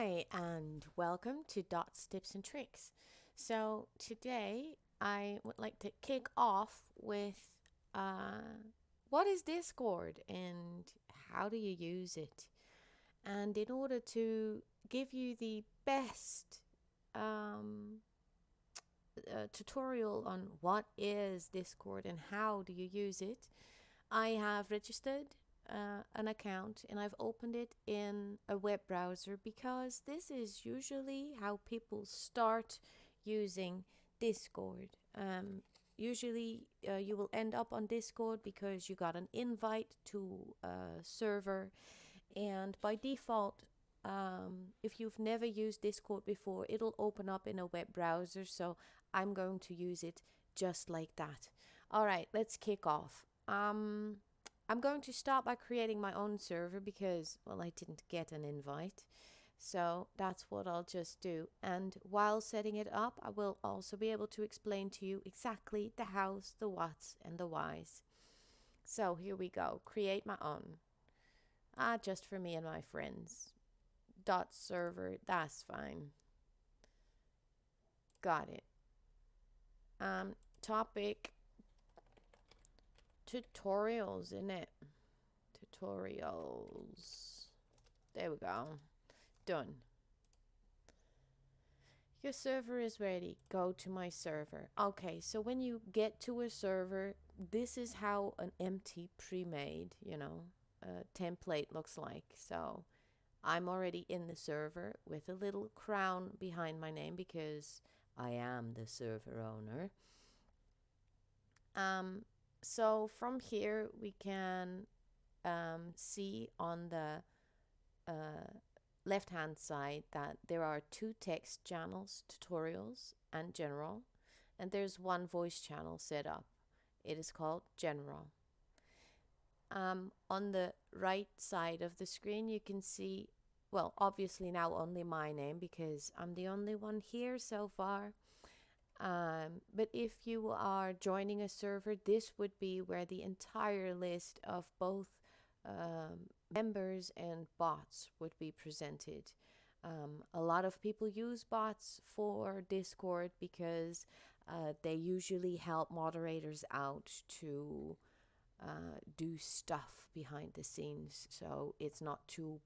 Hi, and welcome to Dots, Tips, and Tricks. So, today I would like to kick off with what is Discord and how do you use it? And in order to give you the best um, tutorial on what is Discord and how do you use it, I have registered an account and I've opened it in a web browser because this is usually how people start using Discord. Usually, you will end up on Discord because you got an invite to a server, and by default, if you've never used Discord before, it'll open up in a web browser. So I'm going to use it just like that. All right, let's kick off. I'm going to start by creating my own server because, well, I didn't get an invite. So that's what I'll just do. And while setting it up, I will also be able to explain to you exactly the hows, the whats, and the whys. So here we go. Create my own. Just for me and my friends. Dot server, that's fine. Got it. Topic tutorials in it. Tutorials. There we go. Done. Your server is ready. Go to my server. Okay, so when you get to a server, this is how an empty pre-made, template looks like. So I'm already in the server with a little crown behind my name because I am the server owner. So from here we can see on the left hand side that there are two text channels, tutorials and general, and there's one voice channel set up. It is called general. On the right side of the screen you can see, well, obviously now only my name because I'm the only one here so far. But if you are joining a server, this would be where the entire list of both members and bots would be presented. A lot of people use bots for Discord because they usually help moderators out to do stuff behind the scenes, so it's not too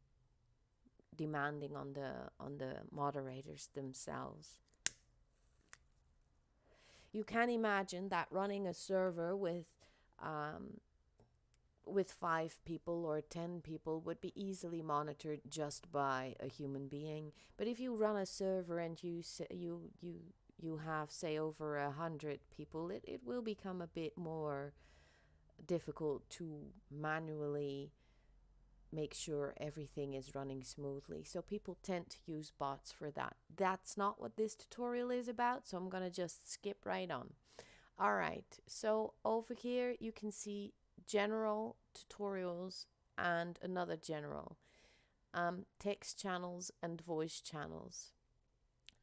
demanding on the moderators themselves. You can imagine that running a server with 5 people or 10 people would be easily monitored just by a human being. But if you run a server and you have, say, over 100 people, it will become a bit more difficult to manually make sure everything is running smoothly. So people tend to use bots for that. That's not what this tutorial is about, so I'm gonna just skip right on. All right, so over here you can see general, tutorials, and another general, text channels and voice channels.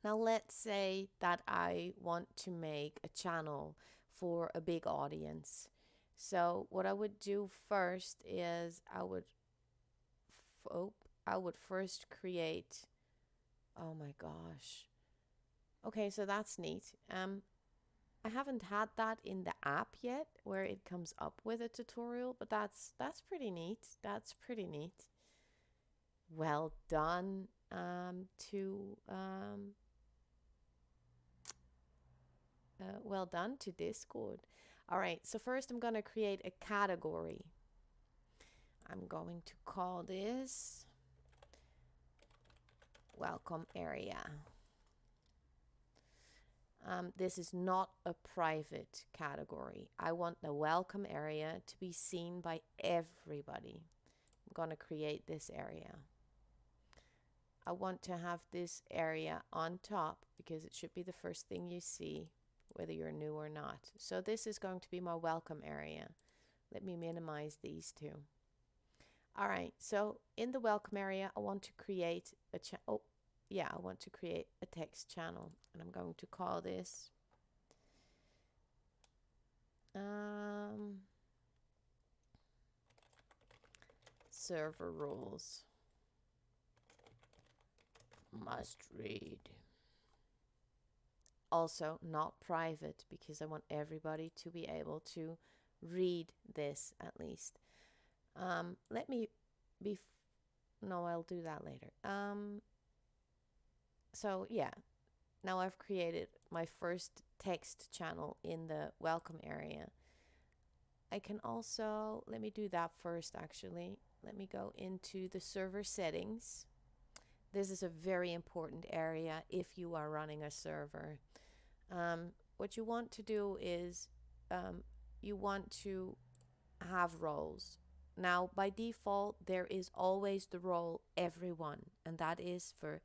Now let's say that I want to make a channel for a big audience. So what I would do first is I would first create, oh my gosh. Okay, so that's neat. I haven't had that in the app yet where it comes up with a tutorial, but that's pretty neat. That's pretty neat. Well done well done to Discord. All right, so first I'm going to create a category. I'm going to call this welcome area. This is not a private category. I want the welcome area to be seen by everybody. I'm going to create this area. I want to have this area on top because it should be the first thing you see, whether you're new or not. So this is going to be my welcome area. Let me minimize these two. All right, so in the welcome area, I want to create I want to create a text channel, and I'm going to call this server rules. Must read. Also not private, because I want everybody to be able to read this at least. Let me be... no, I'll do that later. So yeah, now I've created my first text channel in the welcome area. I can also, let me do that first actually. Let me go into the server settings. This is a very important area if you are running a server. What you want to do is you want to have roles. Now, by default, there is always the role everyone, and that is for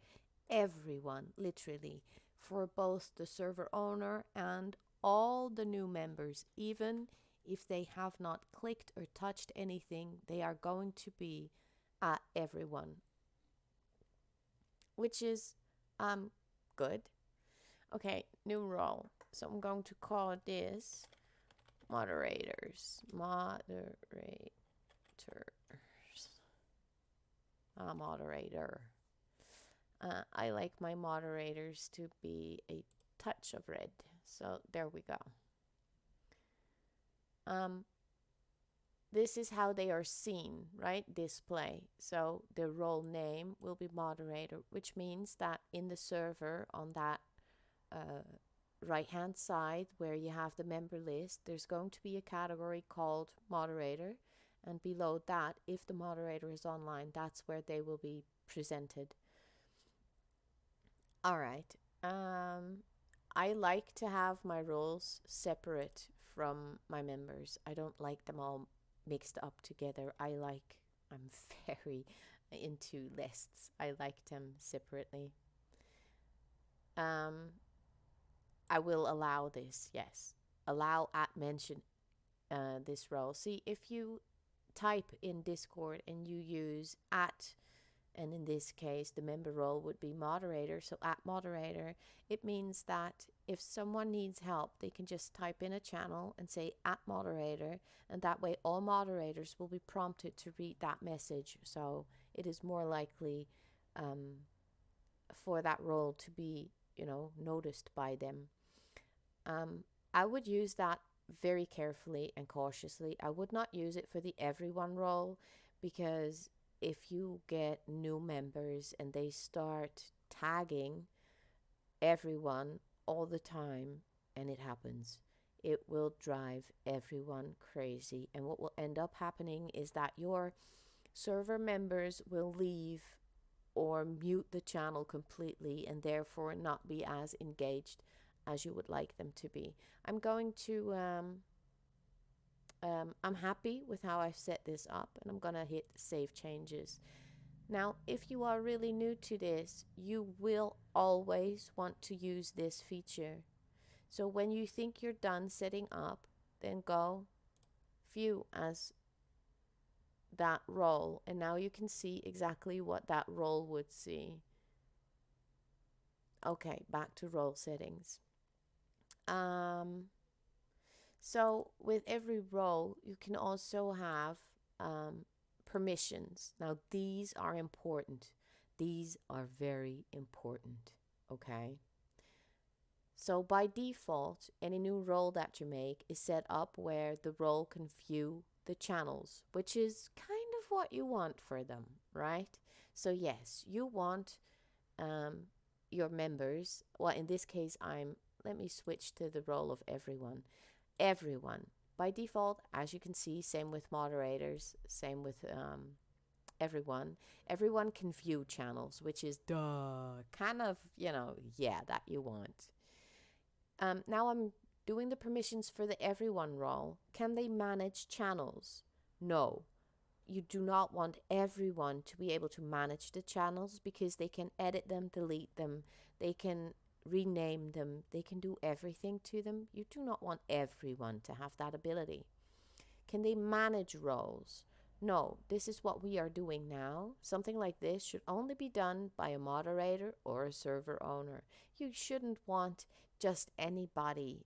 everyone, literally, for both the server owner and all the new members. Even if they have not clicked or touched anything, they are going to be everyone, which is good. Okay, new role. So I'm going to call this moderators. Moderators. Moderator. I like my moderators to be a touch of red. So there we go. This is how they are seen, right? Display. So the role name will be moderator, which means that in the server on that right hand side where you have the member list, there's going to be a category called moderator, and below that, if the moderator is online, that's where they will be presented. All right. I like to have my roles separate from my members. I don't like them all mixed up together. I'm very into lists. I like them separately. I will allow this, yes. Allow at mention this role. See, if you type in Discord and you use at, and in this case the member role would be moderator, so at moderator, it means that if someone needs help, they can just type in a channel and say at moderator, and that way all moderators will be prompted to read that message. So it is more likely for that role to be, noticed by them. I would use that very carefully and cautiously. I would not use it for the everyone role, because if you get new members and they start tagging everyone all the time, and it happens, it will drive everyone crazy. And what will end up happening is that your server members will leave or mute the channel completely, and therefore not be as engaged as you would like them to be. I'm going to I'm happy with how I've set this up, and I'm gonna hit save changes. Now, if you are really new to this, you will always want to use this feature. So when you think you're done setting up, then go view as that role, and now you can see exactly what that role would see. Okay, back to role settings. So with every role, you can also have permissions. Now, these are important. These are very important, okay? So by default, any new role that you make is set up where the role can view the channels, which is kind of what you want for them, right? So yes, you want your members, well, in this case, let me switch to the role of everyone. Everyone. By default, as you can see, same with moderators, same with everyone. Everyone can view channels, which is kind of, yeah, that you want. Now I'm doing the permissions for the everyone role. Can they manage channels? No. You do not want everyone to be able to manage the channels, because they can edit them, delete them, they can rename them, they can do everything to them. You do not want everyone to have that ability. Can they manage roles? No, this is what we are doing now. Something like this should only be done by a moderator or a server owner. You shouldn't want just anybody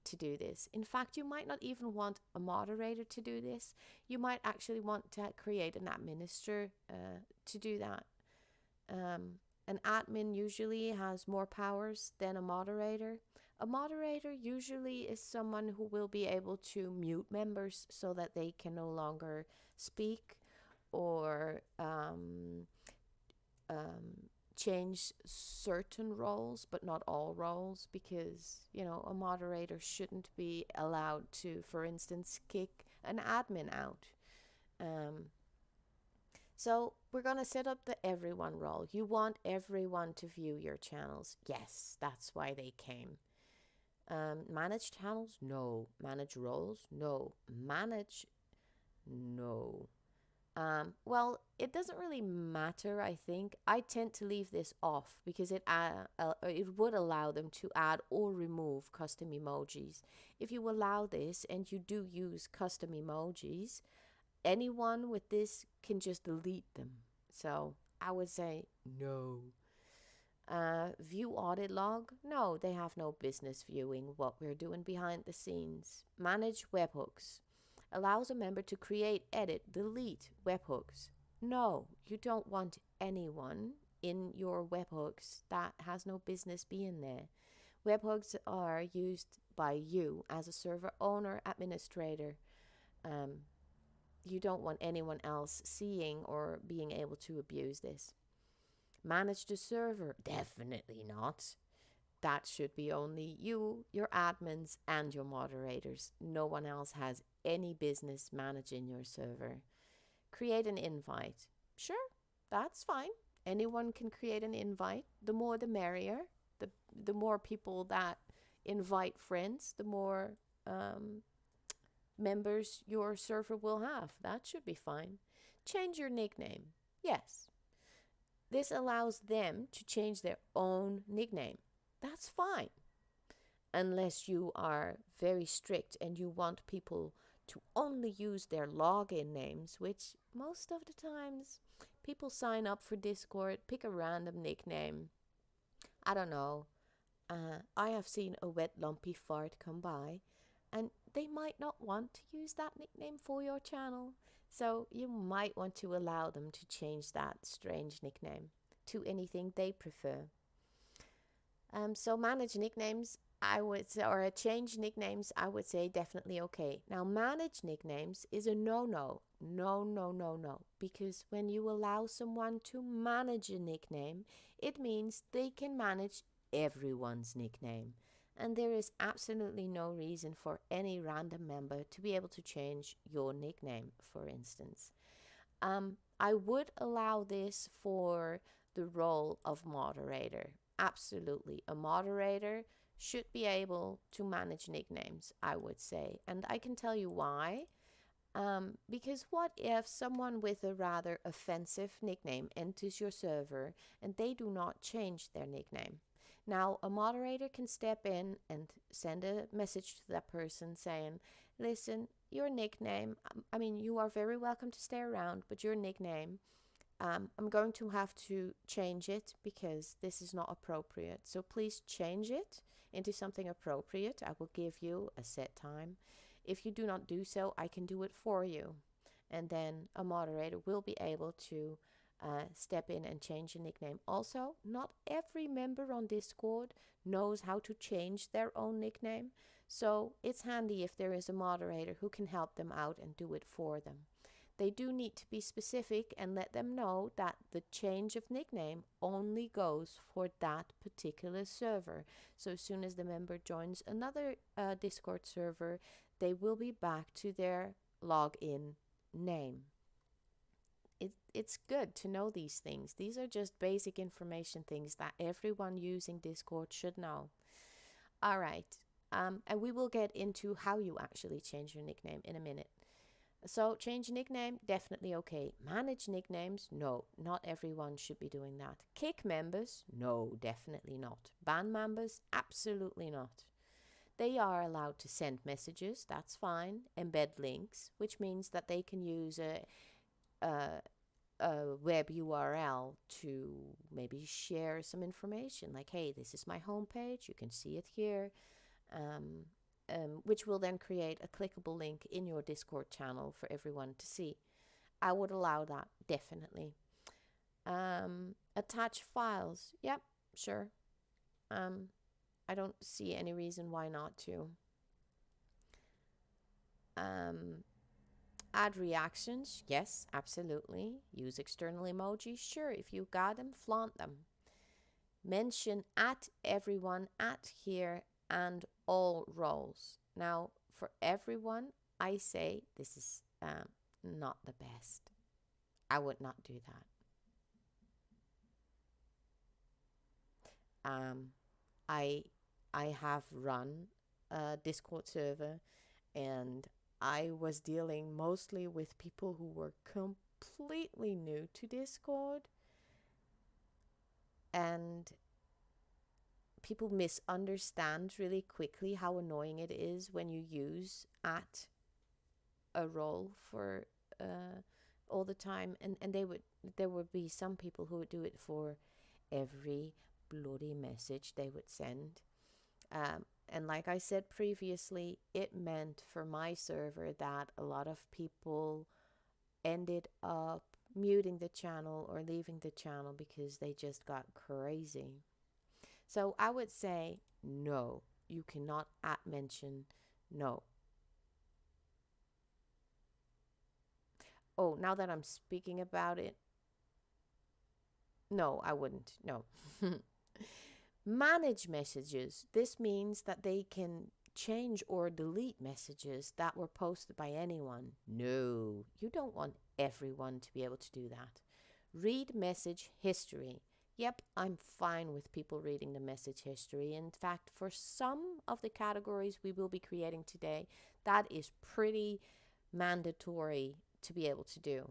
to do this. In fact, you might not even want a moderator to do this. You might actually want to create an administrator to do that. An admin usually has more powers than a moderator. A moderator usually is someone who will be able to mute members so that they can no longer speak or um, change certain roles, but not all roles, because, a moderator shouldn't be allowed to, for instance, kick an admin out. Um, so we're going to set up the everyone role. You want everyone to view your channels. Yes, that's why they came. Manage channels? No. Manage roles? No. Manage? No. Well, it doesn't really matter, I think. I tend to leave this off because it would allow them to add or remove custom emojis. If you allow this and you do use custom emojis, anyone with this can just delete them. So I would say no. View audit log? No, they have no business viewing what we're doing behind the scenes. Manage webhooks. Allows a member to create, edit, delete webhooks. No, you don't want anyone in your webhooks that has no business being there. Webhooks are used by you as a server owner, administrator. You don't want anyone else seeing or being able to abuse this. Manage the server? Definitely not. That should be only you, your admins, and your moderators. No one else has any business managing your server. Create an invite. Sure, that's fine. Anyone can create an invite. The more the merrier. The more people that invite friends, the more members your server will have. That should be fine. Change your nickname. Yes. This allows them to change their own nickname. That's fine. Unless you are very strict and you want people to only use their login names, which most of the times people sign up for Discord, pick a random nickname. I don't know. I have seen a wet lumpy fart come by, and they might not want to use that nickname for your channel. So you might want to allow them to change that strange nickname to anything they prefer. So manage nicknames, I would say, or change nicknames, I would say definitely okay. Now, manage nicknames is a no-no. No, no, no, no. Because when you allow someone to manage a nickname, it means they can manage everyone's nickname. And there is absolutely no reason for any random member to be able to change your nickname, for instance. I would allow this for the role of moderator. Absolutely. A moderator should be able to manage nicknames, I would say. And I can tell you why. Because what if someone with a rather offensive nickname enters your server and they do not change their nickname? Now, a moderator can step in and send a message to that person saying, listen, your nickname, you are very welcome to stay around, but your nickname, I'm going to have to change it because this is not appropriate. So please change it into something appropriate. I will give you a set time. If you do not do so, I can do it for you. And then a moderator will be able to step in and change a nickname. Also, not every member on Discord knows how to change their own nickname. So it's handy if there is a moderator who can help them out and do it for them. They do need to be specific and let them know that the change of nickname only goes for that particular server. So as soon as the member joins another Discord server, they will be back to their login name. It's good to know these things. These are just basic information things that everyone using Discord should know. All right. And we will get into how you actually change your nickname in a minute. So change nickname, definitely okay. Manage nicknames, no, not everyone should be doing that. Kick members, no, definitely not. Ban members, absolutely not. They are allowed to send messages, that's fine. Embed links, which means that they can use a web URL to maybe share some information like, hey, this is my homepage, you can see it here. Which will then create a clickable link in your Discord channel for everyone to see. I would allow that, definitely. Attach files. Yep, sure. Um, I don't see any reason why not to. Um, Add reactions. Yes, absolutely. Use external emojis. Sure, if you got them, flaunt them. Mention at everyone, at here, and all roles. Now, for everyone, I say this is not the best. I would not do that. I I have run a Discord server, and I was dealing mostly with people who were completely new to Discord, and people misunderstand really quickly how annoying it is when you use at a role for all the time, and there would be some people who would do it for every bloody message they would send. And like I said previously, it meant for my server that a lot of people ended up muting the channel or leaving the channel because they just got crazy. So I would say no, you cannot at mention no. Oh, now that I'm speaking about it, no, I wouldn't. No. Manage messages. This means that they can change or delete messages that were posted by anyone. No, you don't want everyone to be able to do that. Read message history. Yep, I'm fine with people reading the message history. In fact, for some of the categories we will be creating today, that is pretty mandatory to be able to do.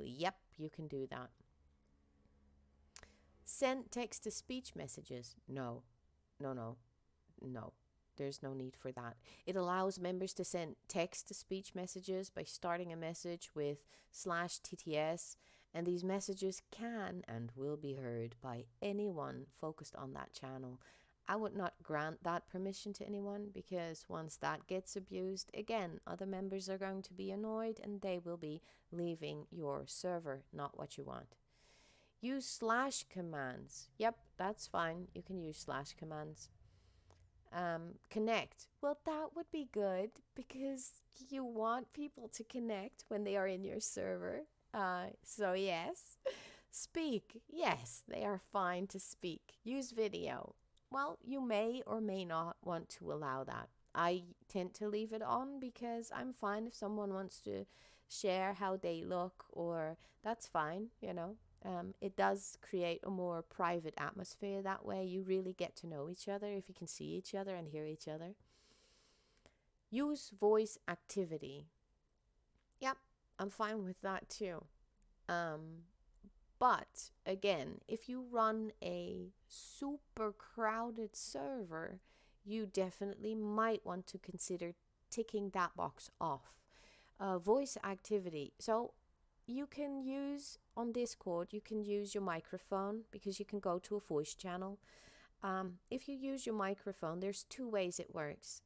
Yep, you can do that. Send text to speech messages. No, no, no, no. There's no need for that. It allows members to send text to speech messages by starting a message with /TTS, and these messages can and will be heard by anyone focused on that channel. I would not grant that permission to anyone, because once that gets abused, again, other members are going to be annoyed and they will be leaving your server, not what you want. Use slash commands. Yep, that's fine. You can use slash commands. Connect. Well, that would be good because you want people to connect when they are in your server. So yes. Speak. Yes, they are fine to speak. Use video. Well, you may or may not want to allow that. I tend to leave it on because I'm fine if someone wants to share how they look, or that's fine, you know. It does create a more private atmosphere that way. You really get to know each other if you can see each other and hear each other. Use voice activity. Yep, I'm fine with that too. But again, if you run a super crowded server, you definitely might want to consider ticking that box off. Voice activity. So you can use on Discord, you can use your microphone because you can go to a voice channel. If you use your microphone, there's two ways it works.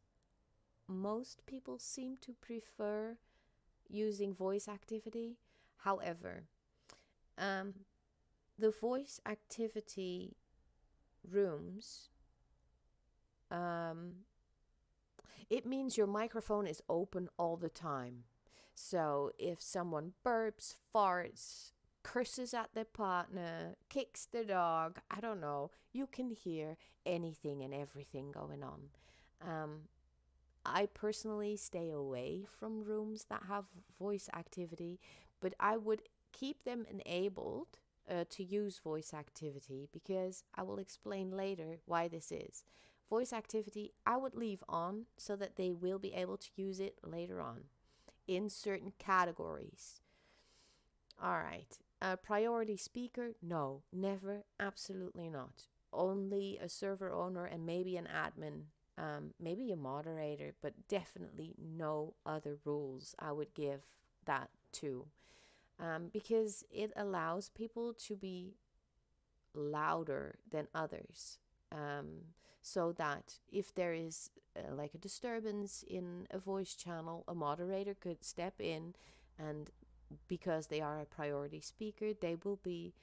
Most people seem to prefer using voice activity. However, the voice activity rooms, it means your microphone is open all the time. So if someone burps, farts, curses at their partner, kicks the dog, I don't know, you can hear anything and everything going on. I personally stay away from rooms that have voice activity, but I would keep them enabled to use voice activity, because I will explain later why this is. Voice activity I would leave on so that they will be able to use it later on in certain categories. All right. A priority speaker? No, never, absolutely not. Only a server owner and maybe an admin, maybe a moderator, but definitely no other rules I would give that to. Because it allows people to be louder than others. So that if there is like a disturbance in a voice channel, a moderator could step in, and because they are a priority speaker, they will be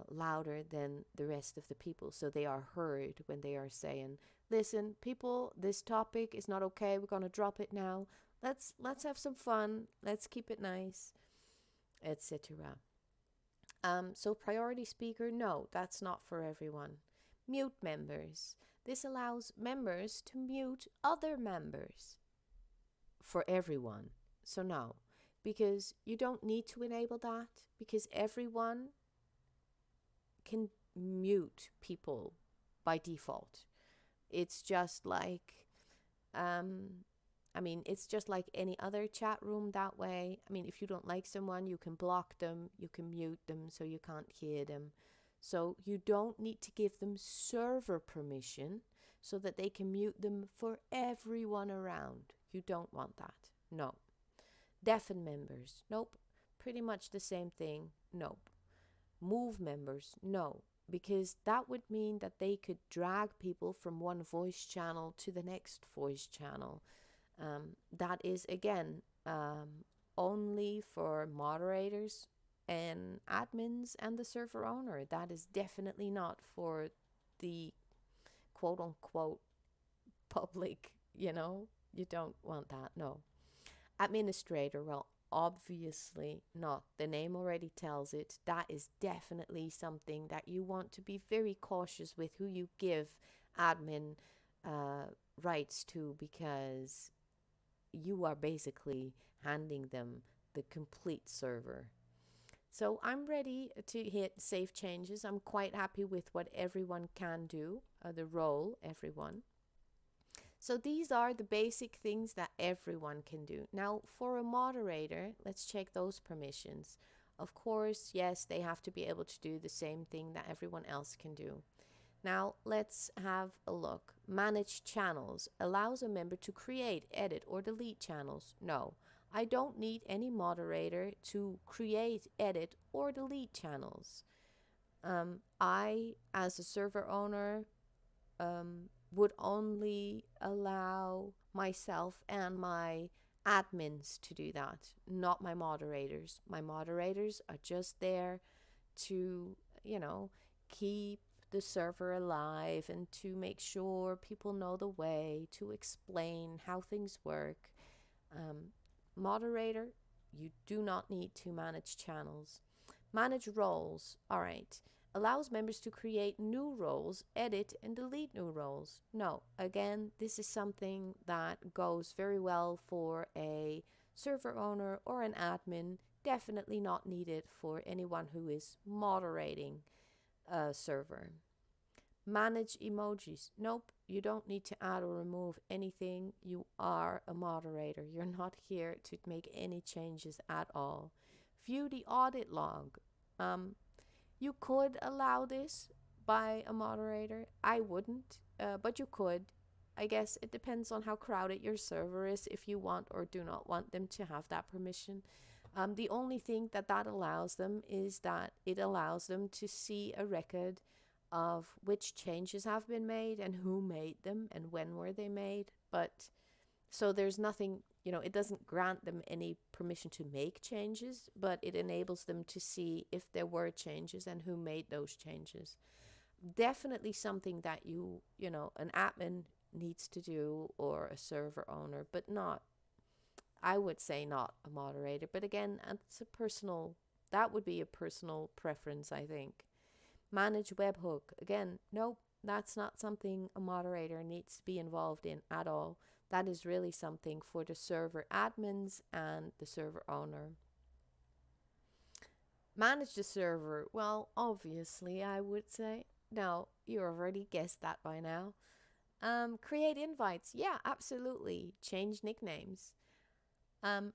louder than the rest of the people, so they are heard when they are saying, listen people, this topic is not okay, we're going to drop it now, let's have some fun, let's keep it nice, etc. So priority speaker, no, that's not for everyone. Mute members, this allows members to mute other members for everyone. So no, because you don't need to enable that, because everyone can mute people by default. It's just like, it's just like any other chat room that way. I mean, if you don't like someone, you can block them, you can mute them so you can't hear them. So you don't need to give them server permission so that they can mute them for everyone around. You don't want that. No. Deafen members. Nope. Pretty much the same thing. Nope. Move members. No. Because that would mean that they could drag people from one voice channel to the next voice channel. That is, again, only for moderators and admins and the server owner. That is definitely not for the quote-unquote public, you don't want that, no. Administrator, well, obviously not. The name already tells it. That is definitely something that you want to be very cautious with who you give admin rights to, because you are basically handing them the complete server. So I'm ready to hit save changes. I'm quite happy with what everyone can do, the role everyone. So these are the basic things that everyone can do. Now for a moderator, let's check those permissions. Of course, yes, they have to be able to do the same thing that everyone else can do. Now let's have a look. Manage channels allows a member to create, edit, or delete channels. No, I don't need any moderator to create, edit, or delete channels. I, as a server owner, would only allow myself and my admins to do that, not my moderators. My moderators are just there to, keep the server alive and to make sure people know the way, to explain how things work. Moderator, you do not need to manage channels. Manage roles, all right. Allows members to create new roles, edit and delete new roles. No, again, this is something that goes very well for a server owner or an admin. Definitely not needed for anyone who is moderating a server. Manage emojis. Nope, you don't need to add or remove anything. You are a moderator. You're not here to make any changes at all. View the audit log. You could allow this by a moderator. I wouldn't, but you could. I guess it depends on how crowded your server is, if you want or do not want them to have that permission. The only thing that allows them is that it allows them to see a record of which changes have been made and who made them and when were they made. But so there's nothing, it doesn't grant them any permission to make changes, but it enables them to see if there were changes and who made those changes. Definitely something that an admin needs to do, or a server owner, but not, I would say not a moderator. But again, that would be a personal preference, I think. Manage webhook. Again, nope, that's not something a moderator needs to be involved in at all. That is really something for the server admins and the server owner. Manage the server. Well, obviously, I would say. No, you already guessed that by now. Create invites. Yeah, absolutely. Change nicknames.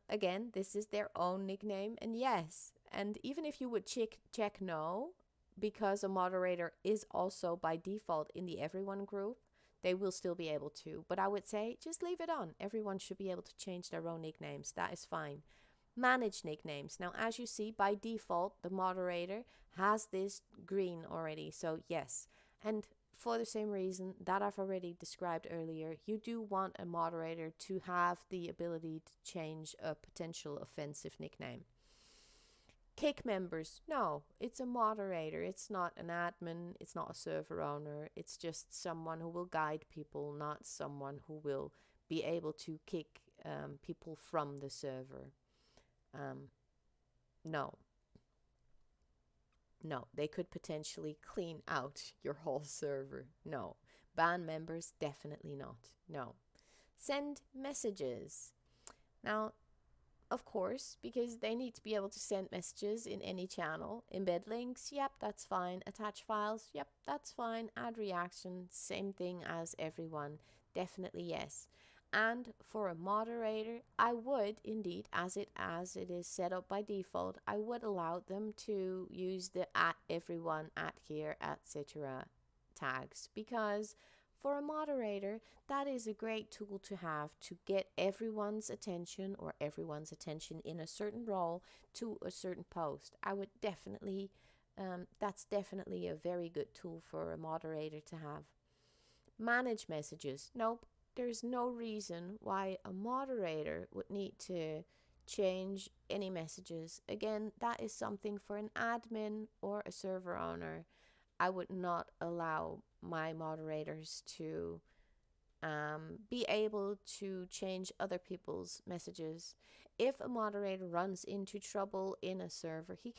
Again, this is their own nickname. And yes, and even if you would check no, because a moderator is also by default in the everyone group, they will still be able to. But I would say just leave it on. Everyone should be able to change their own nicknames. That is fine. Manage nicknames. Now, as you see, by default, the moderator has this green already. So yes. And for the same reason that I've already described earlier, you do want a moderator to have the ability to change a potential offensive nickname. Kick members. No, it's a moderator. It's not an admin. It's not a server owner. It's just someone who will guide people, not someone who will be able to kick people from the server. Um, no, no, they could potentially clean out your whole server. No. Ban members, definitely not. No. Send messages. Now, of course, because they need to be able to send messages in any channel. Embed links, yep, that's fine. Attach files, yep, that's fine. Add reaction, same thing as everyone. Definitely yes. And for a moderator, I would indeed, as it is set up by default, I would allow them to use the at everyone, at here, etc. tags, because for a moderator, that is a great tool to have to get everyone's attention, or everyone's attention in a certain role, to a certain post. I would definitely, that's definitely a very good tool for a moderator to have. Manage messages. Nope, there's no reason why a moderator would need to change any messages. Again, that is something for an admin or a server owner. I would not allow my moderators to be able to change other people's messages. If a moderator runs into trouble in a server, he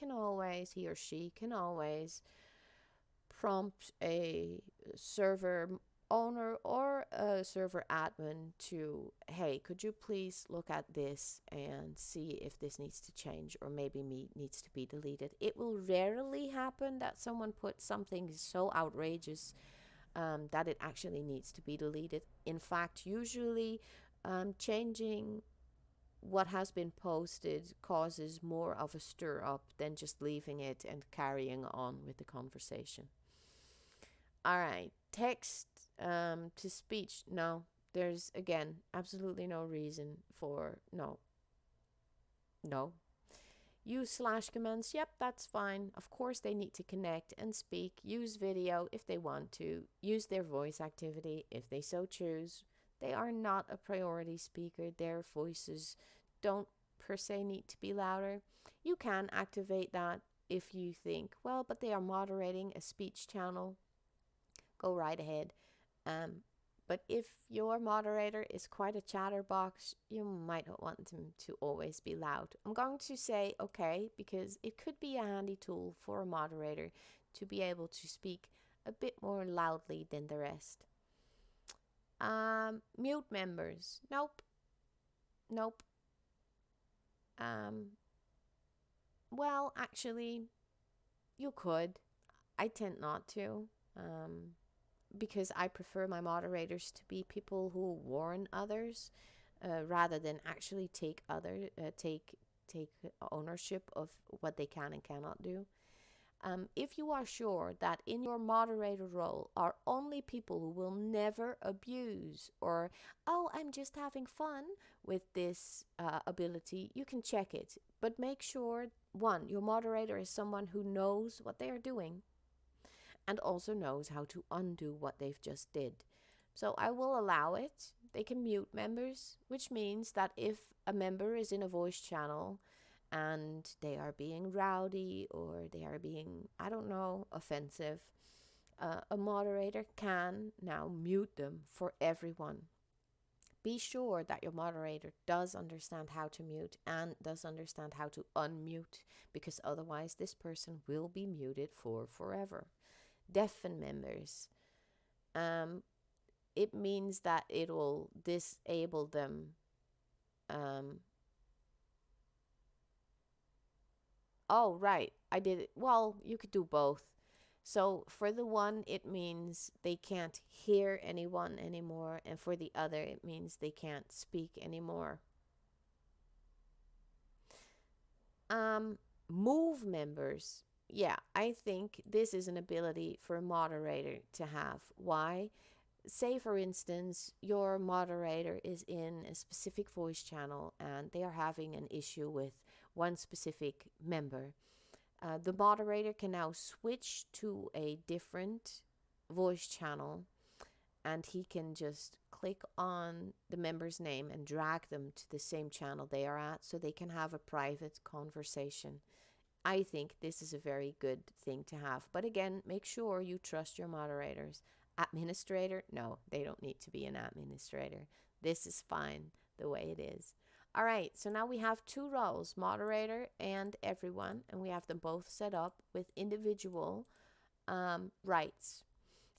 or she can always prompt a server owner or a server admin to, hey, could you please look at this and see if this needs to change, or maybe needs to be deleted. It will rarely happen that someone puts something so outrageous that it actually needs to be deleted. In fact, usually changing what has been posted causes more of a stir up than just leaving it and carrying on with the conversation. All right, text to speech. No, there's again absolutely no reason for no. Use slash commands. Yep, that's fine. Of course, they need to connect and speak. Use video if they want to. Use their voice activity if they so choose. They are not a priority speaker. Their voices don't per se need to be louder. You can activate that if you think, well, but they are moderating a speech channel. Go right ahead. But if your moderator is quite a chatterbox, you might not want them to always be loud. I'm going to say okay, because it could be a handy tool for a moderator to be able to speak a bit more loudly than the rest. Mute members. Nope. Well, actually, you could. I tend not to. Because I prefer my moderators to be people who warn others, rather than actually take ownership of what they can and cannot do. If you are sure that in your moderator role are only people who will never abuse, or, oh, I'm just having fun with this ability, you can check it. But make sure, one, your moderator is someone who knows what they are doing and also knows how to undo what they've just did. So I will allow it. They can mute members, which means that if a member is in a voice channel and they are being rowdy, or they are being, I don't know, offensive, a moderator can now mute them for everyone. Be sure that your moderator does understand how to mute and does understand how to unmute, because otherwise this person will be muted for forever. Deafen members. It means that it will disable them. Oh, right. I did it. Well, you could do both. So for the one, it means they can't hear anyone anymore. And for the other, it means they can't speak anymore. Move members. Yeah, I think this is an ability for a moderator to have. Why? Say, for instance, your moderator is in a specific voice channel and they are having an issue with one specific member. The moderator can now switch to a different voice channel, and he can just click on the member's name and drag them to the same channel they are at, so they can have a private conversation I think this is a very good thing to have. But again, make sure you trust your moderators. Administrator, no, they don't need to be an administrator. This is fine the way it is. All right, so now we have two roles, moderator and everyone, and we have them both set up with individual rights.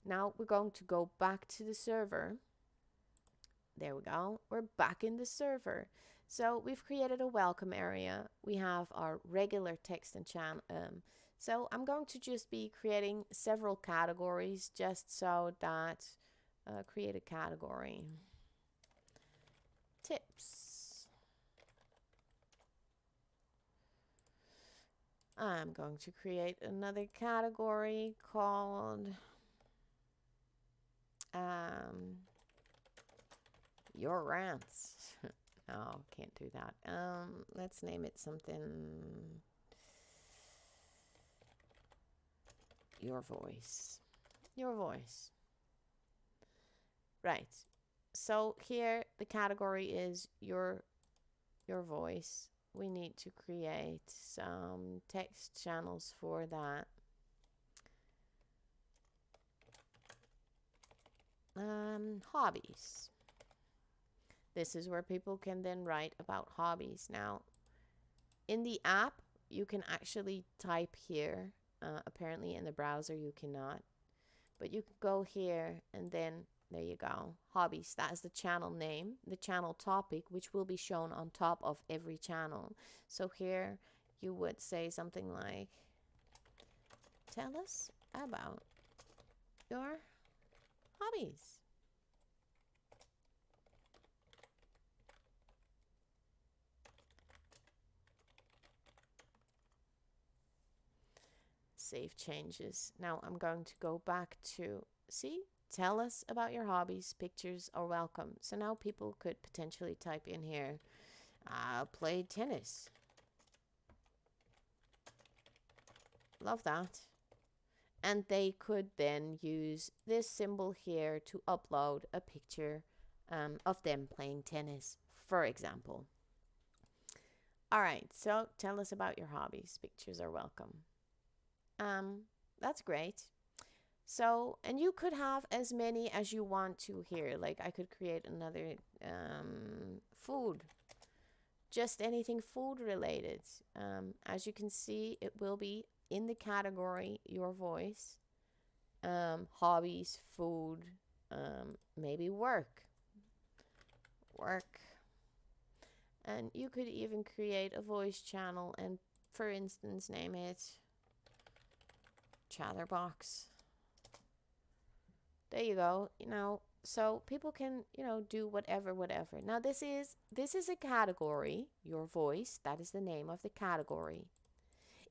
Now we're going to go back to the server. There we go. We're back in the server. So we've created a welcome area. We have our regular text and channel. So I'm going to just be creating several categories just so that create a category. Tips. I'm going to create another category called your rants. No, can't do that. Let's name it something. Your voice. Your voice. Right. So here the category is your voice. We need to create some text channels for that. Hobbies. This is where people can then write about hobbies. Now, in the app, you can actually type here. Apparently in the browser you cannot. But you can go here and then there you go. Hobbies. That is the channel name, the channel topic, which will be shown on top of every channel. So here you would say something like, tell us about your hobbies. Save changes. Now I'm going to go back to, see, tell us about your hobbies. Pictures are welcome. So now people could potentially type in here, play tennis. Love that. And they could then use this symbol here to upload a picture of them playing tennis, for example. All right, so tell us about your hobbies. Pictures are welcome. That's great. So, and you could have as many as you want to here. Like I could create another food, just anything food related. As you can see, it will be in the category your voice, hobbies, food, maybe work. And you could even create a voice channel and, for instance, name it Chatterbox. There you go. So people can, do whatever. Now this is a category, your voice. That is the name of the category.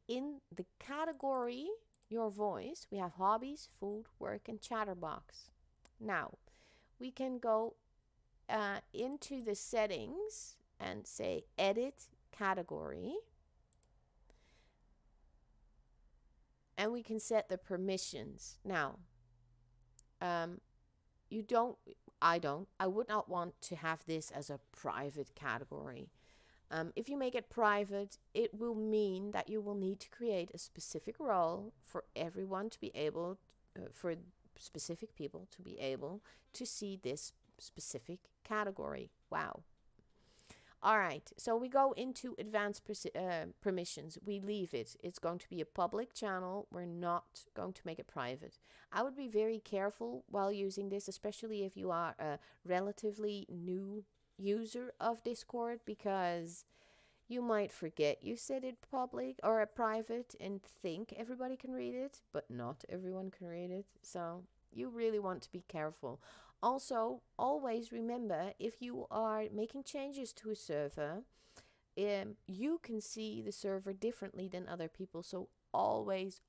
In the category, your voice, we have hobbies, food, work, and Chatterbox. Now we can go into the settings and say edit category. And we can set the permissions. Now, I would not want to have this as a private category. If you make it private, it will mean that you will need to create a specific role for everyone to be able, for specific people to be able to see this specific category. Wow. All right, so we go into advanced permissions. We leave it. It's going to be a public channel. We're not going to make it private. I would be very careful while using this, especially if you are a relatively new user of Discord, because you might forget you set it public or a private and think everybody can read it, but not everyone can read it. So you really want to be careful. Also, always remember, if you are making changes to a server, you can see the server differently than other people. So always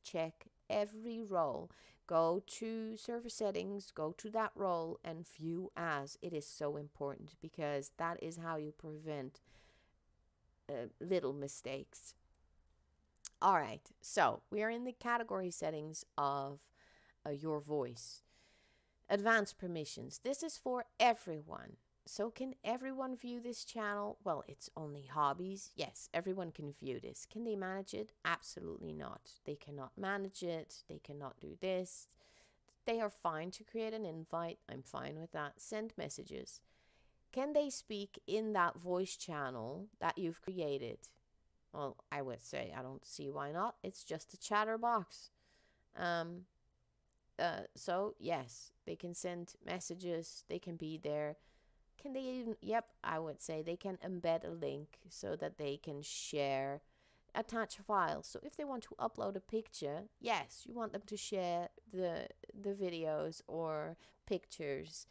check every role. Go to server settings, go to that role and view as. It is so important because that is how you prevent little mistakes. All right, so we are in the category settings of your voice. Advanced permissions. This is for everyone. So can everyone view this channel? Well, it's only hobbies. Yes, everyone can view this. Can they manage it? Absolutely not. They cannot manage it. They cannot do this. They are fine to create an invite. I'm fine with that. Send messages. Can they speak in that voice channel that you've created? Well, I would say I don't see why not. It's just a chatterbox. Um, so yes, they can send messages. They can be there. Can they even, yep, I would say they can embed a link so that they can share, attach files. So if they want to upload a picture, yes, you want them to share the videos or pictures,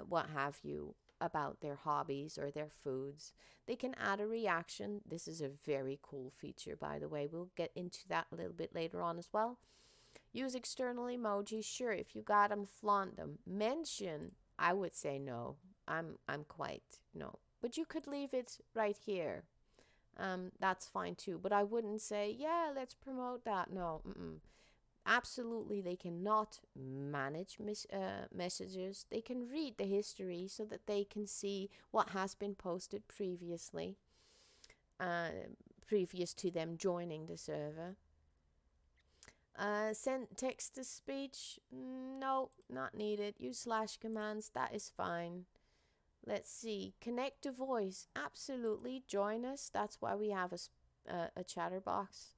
what have you, about their hobbies or their foods. They can add a reaction. This is a very cool feature, by the way. We'll get into that a little bit later on as well. Use external emojis. Sure, if you got them, flaunt them. Mention, I would say no. I'm quite no. But you could leave it right here. That's fine too. But I wouldn't say, yeah, let's promote that. No, absolutely, they cannot manage messages. They can read the history so that they can see what has been posted previously, previous to them joining the server. Send text to speech? No, not needed. Use slash commands. That is fine. Let's see. Connect to voice. Absolutely. Join us. That's why we have a chatterbox.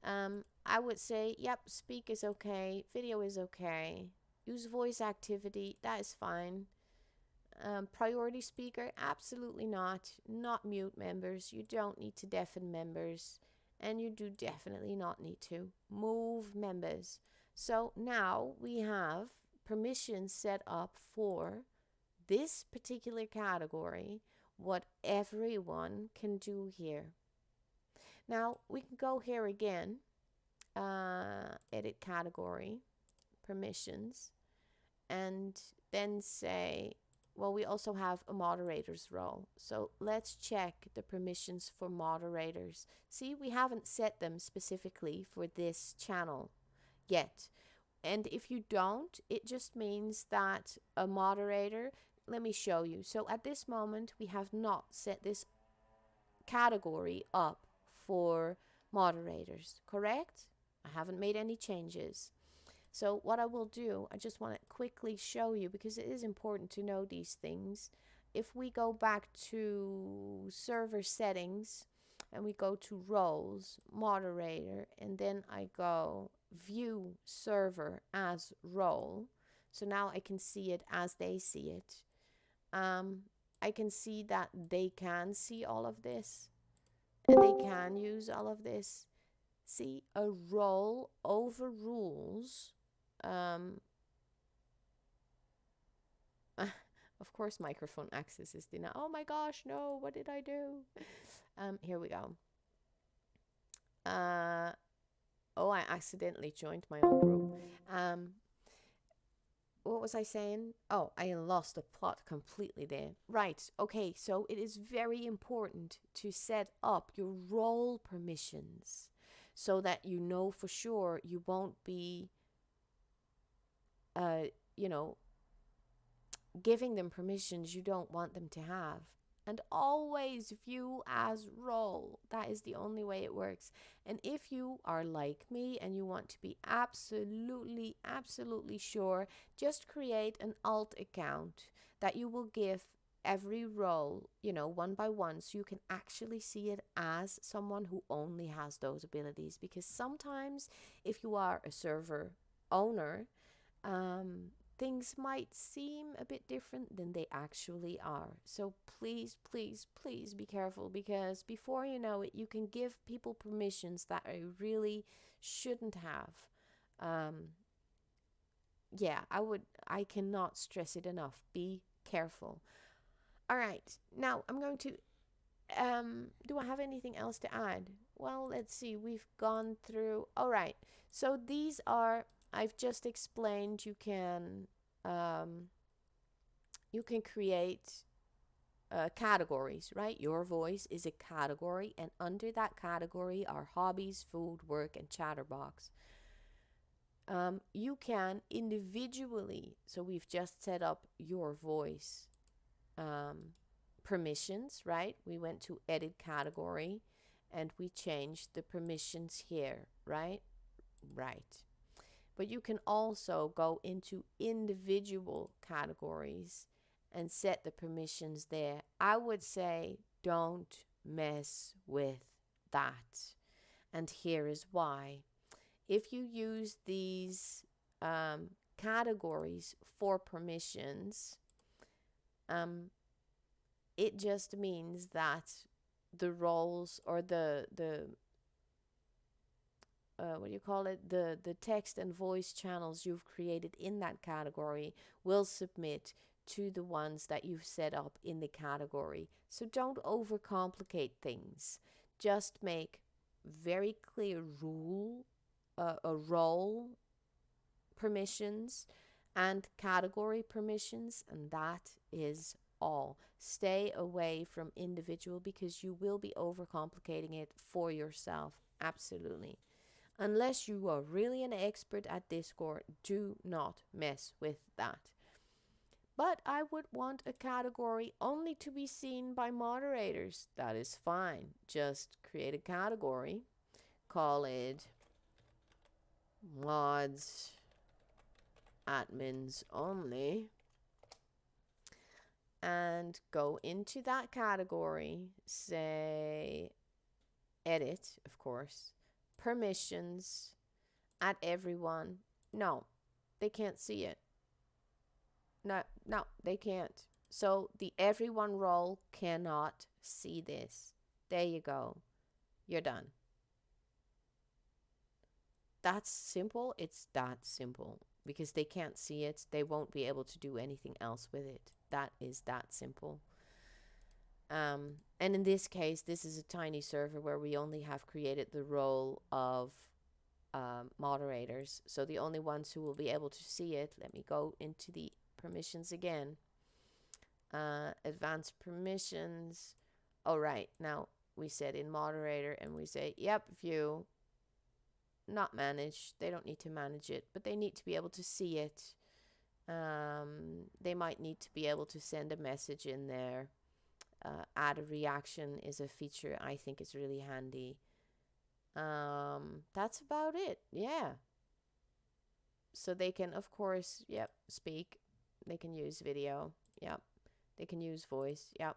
I would say, yep, speak is okay. Video is okay. Use voice activity. That is fine. Priority speaker? Absolutely not. Not mute members. You don't need to deafen members. And you do definitely not need to move members. So now we have permissions set up for this particular category, what everyone can do here. Now we can go here again, edit category, permissions, and then say, well, we also have a moderator's role. So let's check the permissions for moderators. See, we haven't set them specifically for this channel yet. And if you don't, it just means that a moderator, let me show you. So at this moment, we have not set this category up for moderators, correct? I haven't made any changes. So what I will do, I just want to quickly show you because it is important to know these things. If we go back to server settings and we go to roles, moderator, and then I go view server as role. So now I can see it as they see it. I can see that they can see all of this and they can use all of this. See, a role overrules of course microphone access is denied. Oh my gosh, no, what did I do? Here we go. Oh, I accidentally joined my own group. What was I saying? Oh, I lost the plot completely there. Right, okay, so it is very important to set up your role permissions so that you know for sure you won't be giving them permissions you don't want them to have. And always view as role. That is the only way it works. And if you are like me and you want to be absolutely sure, just create an alt account that you will give every role, one by one, so you can actually see it as someone who only has those abilities. Because sometimes if you are a server owner, things might seem a bit different than they actually are. So please be careful, because before you know it, you can give people permissions that I really shouldn't have. Yeah, I cannot stress it enough. Be careful. All right, now I'm going to do I have anything else to add? Well, let's see. We've gone through. All right. So these are, I've just explained, you can create categories, right? Your voice is a category, and under that category are hobbies, food, work, and chatterbox. You can individually, so we've just set up your voice permissions, right? We went to edit category and we changed the permissions here, right? Right. But you can also go into individual categories and set the permissions there. I would say don't mess with that. And here is why. If you use these categories for permissions, it just means that the roles or the what do you call it, the text and voice channels you've created in that category will submit to the ones that you've set up in the category. So don't overcomplicate things. Just make very clear role permissions and category permissions, and that is all. Stay away from individual because you will be overcomplicating it for yourself. Absolutely. Unless you are really an expert at Discord, do not mess with that. But I would want a category only to be seen by moderators. That is fine. Just create a category, call it mods admins only, and go into that category, say edit, of course, permissions, add everyone. No, they can't see it. No, they can't. So the everyone role cannot see this. There you go. You're done. That's simple. It's that simple. Because they can't see it, they won't be able to do anything else with it. That is that simple. And in this case, this is a tiny server where we only have created the role of moderators. So the only ones who will be able to see it, let me go into the permissions again. Advanced permissions. Oh, right. Now we set in moderator and we say, yep, view, not manage. They don't need to manage it, but they need to be able to see it. They might need to be able to send a message in there. Add a reaction is a feature I think is really handy. That's about it. Yeah. So they can, of course, yep, speak. They can use video. Yep. They can use voice. Yep.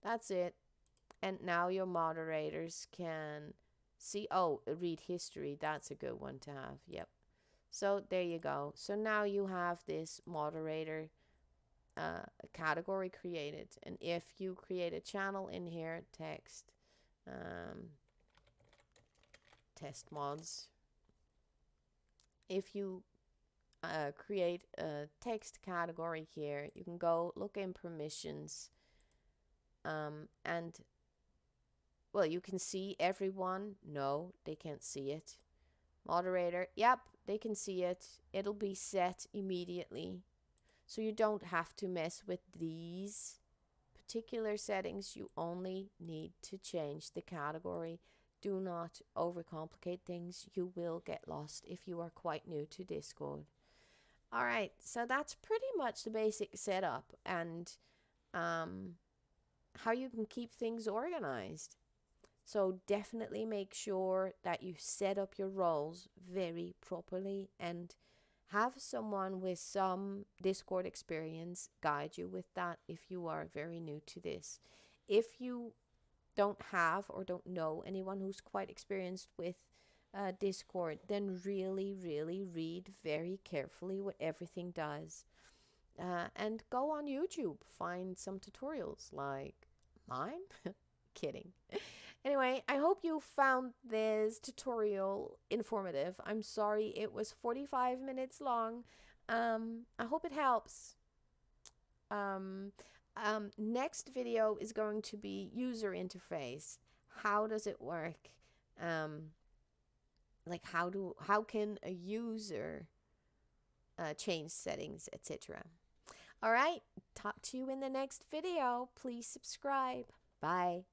That's it. And now your moderators can see, oh, read history. That's a good one to have. Yep. So there you go. So now you have this moderator category created. And if you create a channel in here, text, test mods. If you create a text category here, you can go look in permissions, and well, you can see everyone. No, they can't see it. Moderator, yep, they can see it. It'll be set immediately. So you don't have to mess with these particular settings. You only need to change the category. Do not overcomplicate things. You will get lost if you are quite new to Discord. All right, so that's pretty much the basic setup and how you can keep things organized. So definitely make sure that you set up your roles very properly and have someone with some Discord experience guide you with that if you are very new to this. If you don't have or don't know anyone who's quite experienced with Discord, then really, really read very carefully what everything does. And go on YouTube, find some tutorials like mine. Kidding. Anyway, I hope you found this tutorial informative. I'm sorry it was 45 minutes long. I hope it helps. Next video is going to be user interface. How does it work? Like how can a user change settings, etc. All right, talk to you in the next video. Please subscribe. Bye.